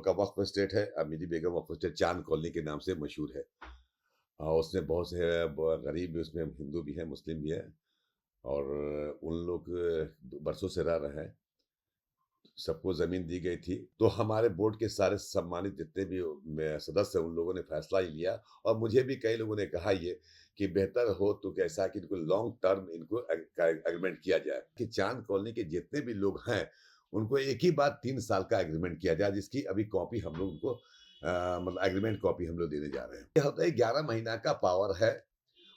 लोग का वक्फ स्टेट है, अमीरी बेगम वक्फ स्टेट चांद कॉलोनी के नाम से मशहूर है। उसमें बहुत से गरीब भी, उसमें हिंदू भी हैं, मुस्लिम भी हैं और उन लोग बरसों से रह रहे हैं। सबको ज़मीन दी गई थी, तो हमारे बोर्ड के सारे सम्मानित जितने भी सदस्य हैं, उन लोगों ने फैसला ही लिया और मुझे भी कई लोगों ने कहा ये कि बेहतर हो तो कैसा कि इनको लॉन्ग टर्म इनको एग्रीमेंट किया जाए कि चांद कॉलोनी के जितने भी लोग हैं, उनको एक ही बार 3 साल का एग्रीमेंट किया जाए, जिसकी अभी कॉपी हम लोग उनको मतलब एग्रीमेंट कॉपी हम लोग देने जा रहे हैं। क्या होता है, 11 महीना का पावर है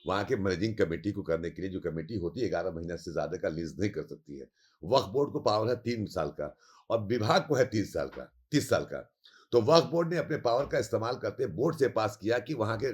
वहाँ के मैनेजिंग कमेटी को करने के लिए। जो कमेटी होती है 11 महीना से ज़्यादा का लीज़ नहीं कर सकती है। वक्फ बोर्ड को पावर है 3 साल का और विभाग को है 30 साल का। तो वक्फ बोर्ड ने अपने पावर का इस्तेमाल करते बोर्ड से पास किया कि वहाँ के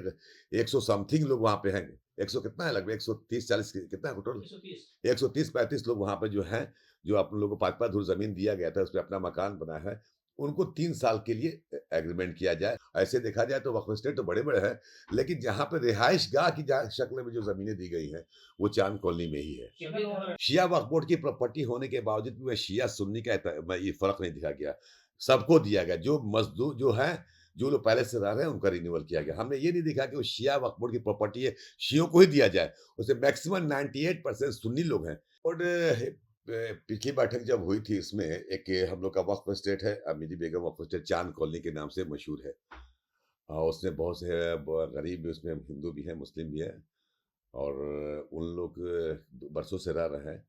100 समथिंग लोग वहाँ पे हैं। 100 कितना है, लगभग 130-40 कितना है टोटल? 130। 130-35 लोग वहाँ पे जो हैं, जो आप लोगों को 5-5 धुर ज़मीन दिया गया था, उसपे अपना मकान बना है। उनको 3 साल के लिए एग्रीमेंट किया जाए। ऐसे देखा जाए तो वक्फ स्टेट तो बड़े-बड़े हैं, लेकिन जहाँ पे रिहाइशगाह की शक्ल में जो ज़मीनें दी गई हैं, वो चांद कॉलोनी में ही है। कितने लोगों ने शिया वक्फ बोर्ड की प्रॉपर्टी होने के बावजूद भी शिया सुन्नी का ये फ़र्क नहीं दिखा गया। सबको दिया गया, जो मज़दूर जो हैं, जो लोग पहले से रह रहे हैं, उनका रिन्यूअल किया गया। हमने ये नहीं देखा कि वो शिया वक्फ बोर्ड की प्रॉपर्टी है, शियों को ही दिया जाए। उसमें मैक्सिमम 98% सुन्नी लोग हैं और पिछली बैठक जब हुई थी, इसमें एक हम लोग का वक्फ स्टेट है, अमीरी बेगम वक्फ स्टेट चांद कॉलोनी के नाम से मशहूर है। उसमें बहुत से गरीब भी, उसमें हिंदू भी हैं, मुस्लिम भी हैं और उन लोग बरसों से रह रहे हैं।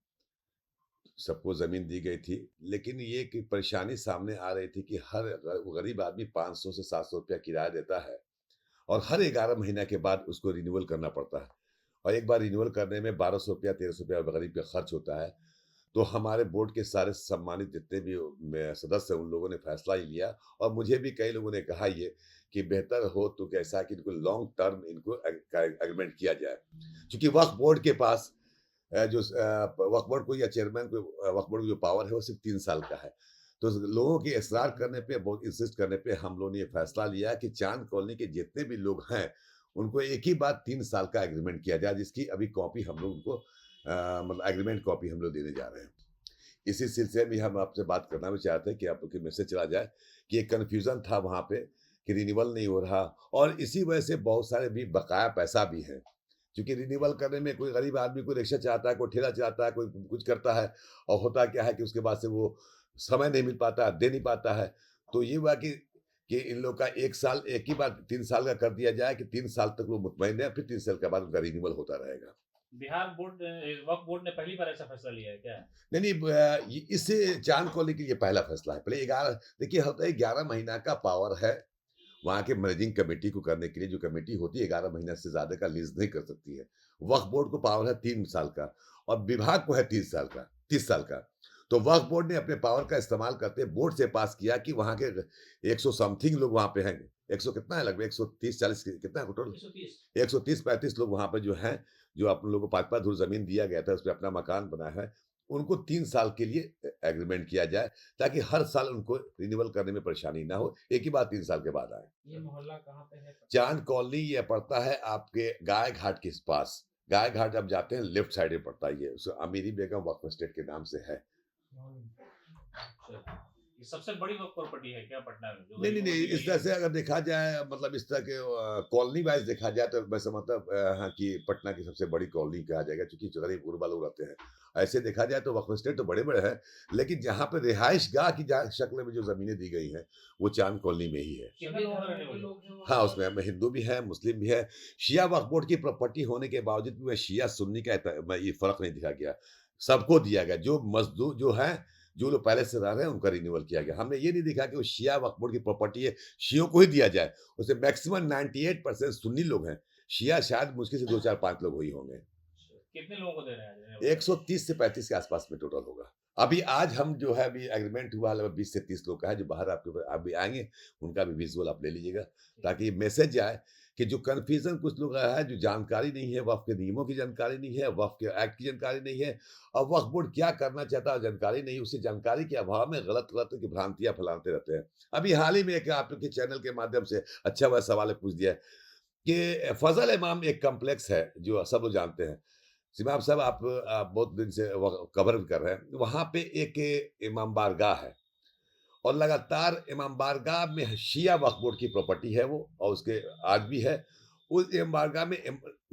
सबको ज़मीन दी गई थी, लेकिन ये कि परेशानी सामने आ रही थी कि हर गरीब आदमी 500 से 700 रुपया किराया देता है और हर 11 महीने के बाद उसको रिन्यूअल करना पड़ता है और एक बार रिन्यूअल करने में 1200 रुपया, 1300 रुपया गरीब का खर्च होता है। तो हमारे बोर्ड के सारे सम्मानित जितने भी सदस्य हैं, उन लोगों ने फैसला ही लिया और मुझे भी कई लोगों ने कहा ये कि बेहतर हो तो कैसा कि इनको लॉन्ग टर्म इनको एग्रीमेंट किया जाए। क्योंकि वक्फ बोर्ड के पास वक्फ बोर्ड को या चेयरमैन को वक्फ बोर्ड की जो पावर है वो सिर्फ 3 साल का है। तो लोगों के इसरार करने पे, बहुत इंसिस्ट करने पे हम लोगों ने ये फैसला लिया कि चांद कॉलोनी के जितने भी लोग हैं, उनको एक ही बार 3 साल का एग्रीमेंट किया जाए, जिसकी अभी कॉपी हम लोग उनको मतलब एग्रीमेंट कॉपी हम लोग देने जा रहे हैं। इसी सिलसिले में हम आपसे बात करना भी चाहते हैं कि आप लोग के मैसेज चला जाए कि एक कन्फ्यूज़न था वहाँ पे कि रिन्यूअल नहीं हो रहा और इसी वजह से बहुत सारे भी बकाया पैसा भी है। क्योंकि रिन्यूअल करने में कोई गरीब आदमी कोई रिक्शा चलाता है, कोई ठेला चलाता है, कोई कुछ करता है और होता क्या है कि उसके बाद से वो समय नहीं मिल पाता, दे नहीं पाता है। तो ये हुआ कि इन लोग का 1 साल एक ही बार 3 साल का कर दिया जाए कि 3 साल तक वो मुतमईन है, फिर 3 साल के बाद उनका रिन्यूअल होता रहेगा। बिहार बोर्ड वक्फ बोर्ड ने पहली बार ऐसा फैसला लिया है क्या? नहीं, नहीं ये इस चांद कॉलोनी के लिए पहला फैसला है। पहले 11 देखिए होता है 11 महीना का पावर है वहाँ के मैनेजिंग कमेटी को करने के लिए। जो कमेटी होती है 11 महीना से ज़्यादा का लीज़ नहीं कर सकती है। वक्फ बोर्ड को पावर है 3 साल का और विभाग को है 30 साल का। तो वक्फ बोर्ड ने अपने पावर का इस्तेमाल करते बोर्ड से पास किया कि वहाँ के 100 समथिंग लोग वहाँ पे हैं। 100 कितना है, लगभग 130-40 कितना है टोटल? 130। 130-35 लोग वहाँ पे जो हैं, जो आप लोगों को 5-5 धुर ज़मीन दिया गया था, उसपे अपना मकान बना है। उनको 3 साल के लिए एग्रीमेंट किया जाए, ताकि हर साल उनको रिन्यूअल करने में परेशानी ना हो, एक ही बार 3 साल के बाद आए। ये मोहल्ला कहाँ पे है? चांद कॉलोनी ये पड़ता है आपके गाय घाट के पास। गाय घाट आप जाते हैं, लेफ्ट साइड में पड़ता है ये। अमीरी बेगम वक्फ स्टेट के नाम से है। अच्छा। ये सबसे बड़ी वक्फ प्रॉपर्टी है क्या पटना में जो नहीं, नहीं, गरीबों को नहीं, दी इस गई तरह है? से अगर देखा जाए, मतलब इस तरह के कॉलोनी वाइज़ देखा जाए तो मैं समझता हाँ, कि पटना की सबसे बड़ी कॉलोनी कहा जाएगा, क्योंकि जो गरीब गुरबा लोग रहते हैं। ऐसे देखा जाए तो वक्फ स्टेट तो बड़े-बड़े हैं, लेकिन जहाँ पे रिहाइशगाह की शक्ल में जो ज़मीनें दी गई हैं, वो चांद कॉलोनी में ही है। कितने लोगों ने रहने वाले? हाँ, उसमें हम हिंदू भी हैं, मुस्लिम भी हैं। शिया वक्फ बोर्ड की प्रॉपर्टी होने के बावजूद भी शिया सुन्नी का ये फ़र्क नहीं दिखा गया। सबको दिया गया, जो मज़दूर जो हैं, जो लोग पहले से रह रहे हैं, उनका रिन्यूअल किया गया। हमने ये नहीं देखा कि वो शिया वक्फ बोर्ड की प्रॉपर्टी है, शियों को ही दिया जाए। उसमें मैक्सिमम 98% सुन्नी लोग हैं। शिया शायद मुश्किल से 2, 4, 5 लोग ही होंगे। अच्छा, कितने लोगों को दे रहे हैं रहने वाले? 130 से 35 के आसपास में टोटल होगा। अभी आज हम जो है अभी एग्रीमेंट हुआ लगभग 20 से 30 लोग का है, जो बाहर आपके अभी आएँगे, उनका भी विज़ुअल आप ले लीजिएगा, ताकि मैसेज जाए कि जो कन्फ्यूज़न कुछ लोग रहा है, जो जानकारी नहीं है, वक़्फ़ के नियमों की जानकारी नहीं है, वक़्फ़ के एक्ट की जानकारी नहीं है और वक़्फ़ बोर्ड क्या करना चाहता है जानकारी नहीं, उसी जानकारी के अभाव में गलत-गलत की भ्रांतियाँ फैलाते रहते हैं। अभी हाल ही में एक आप लोग के चैनल के माध्यम से अच्छा वाला सवाल पूछ दिया है कि फ़ज़ल इमाम एक कॉम्प्लेक्स है, जो सब लोग जानते हैं। सिमाम साहब आप बहुत दिन से कवर कर रहे हैं। वहाँ पे एक इमाम बारगाह है और लगातार इमाम बारगाह में शिया वक्फ बोर्ड की प्रॉपर्टी है वो और उसके आज भी है। उस इमाम बारगाह में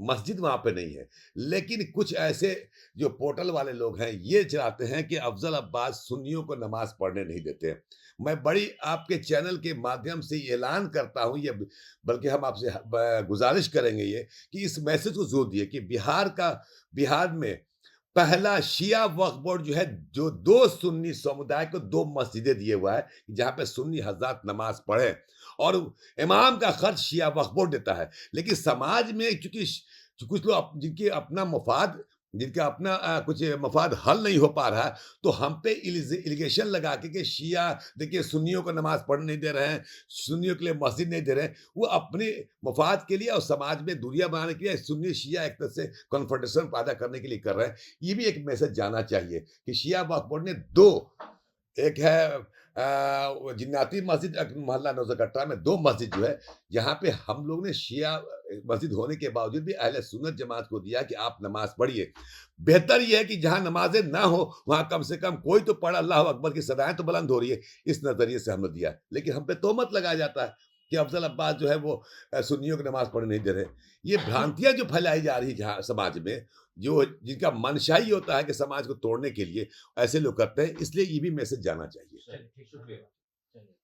मस्जिद वहाँ पे नहीं है। लेकिन कुछ ऐसे जो पोर्टल वाले लोग हैं, ये चाहते हैं कि अफ़ज़ल अब्बास सुन्नियों को नमाज़ पढ़ने नहीं देते हैं। मैं बड़ी आपके चैनल के माध्यम से ये ऐलान करता हूँ, ये बल्कि हम आपसे गुज़ारिश करेंगे ये कि इस मैसेज को ज़ोर दिए कि बिहार में पहला शिया वक्फ बोर्ड जो है, जो 2 सुन्नी समुदाय को 2 मस्जिदें दिए हुआ है, जहाँ पे सुन्नी हज़रात नमाज़ पढ़ें और इमाम का खर्च शिया वक्फ बोर्ड देता है। लेकिन समाज में चूँकि कुछ लोग जिनका अपना कुछ मफ़ाद हल नहीं हो पा रहा है, तो हम पे एलिगेशन लगा के शिया देखिए सुन्नियों को नमाज़ पढ़ने नहीं दे रहे हैं, सुन्नियों के लिए मस्जिद नहीं दे रहे हैं। वो अपने मफ़ाद के लिए और समाज में दूरियाँ बनाने के लिए सुन्नी शिया एक तरह से कन्फ्रंटेशन पैदा करने के लिए कर रहे हैं। ये भी एक मैसेज जाना चाहिए कि शिया वक्फ बोर्ड ने 2, एक है वो जिन्नाती मस्जिद मोहल्ला नौज़गट्टा में 2 मस्जिद जो है, जहाँ पे हम लोग ने शिया मस्जिद होने के बावजूद भी अहले सुन्नत जमात को दिया कि आप नमाज़ पढ़िए। बेहतर ये है कि जहाँ नमाज़ें ना हो, वहाँ कम से कम कोई तो पढ़, अल्लाहू अकबर की सदाएँ तो बुलंद हो रही है। इस नज़रिए से हमने दिया। लेकिन हम पे तोहमत लगाया जाता है कि अफ़ज़ल अब्बास जो है वो सुन्नियों को नमाज़ पढ़ने नहीं दे रहे। ये भ्रांतियाँ जो फैलाई जा रही है जहाँ समाज में, जो जिनका मंशा ही होता है कि समाज को तोड़ने के लिए, ऐसे लोग करते हैं, इसलिए ये भी मैसेज जाना चाहिए। चलिए ठीक, शुक्रिया। चलिए।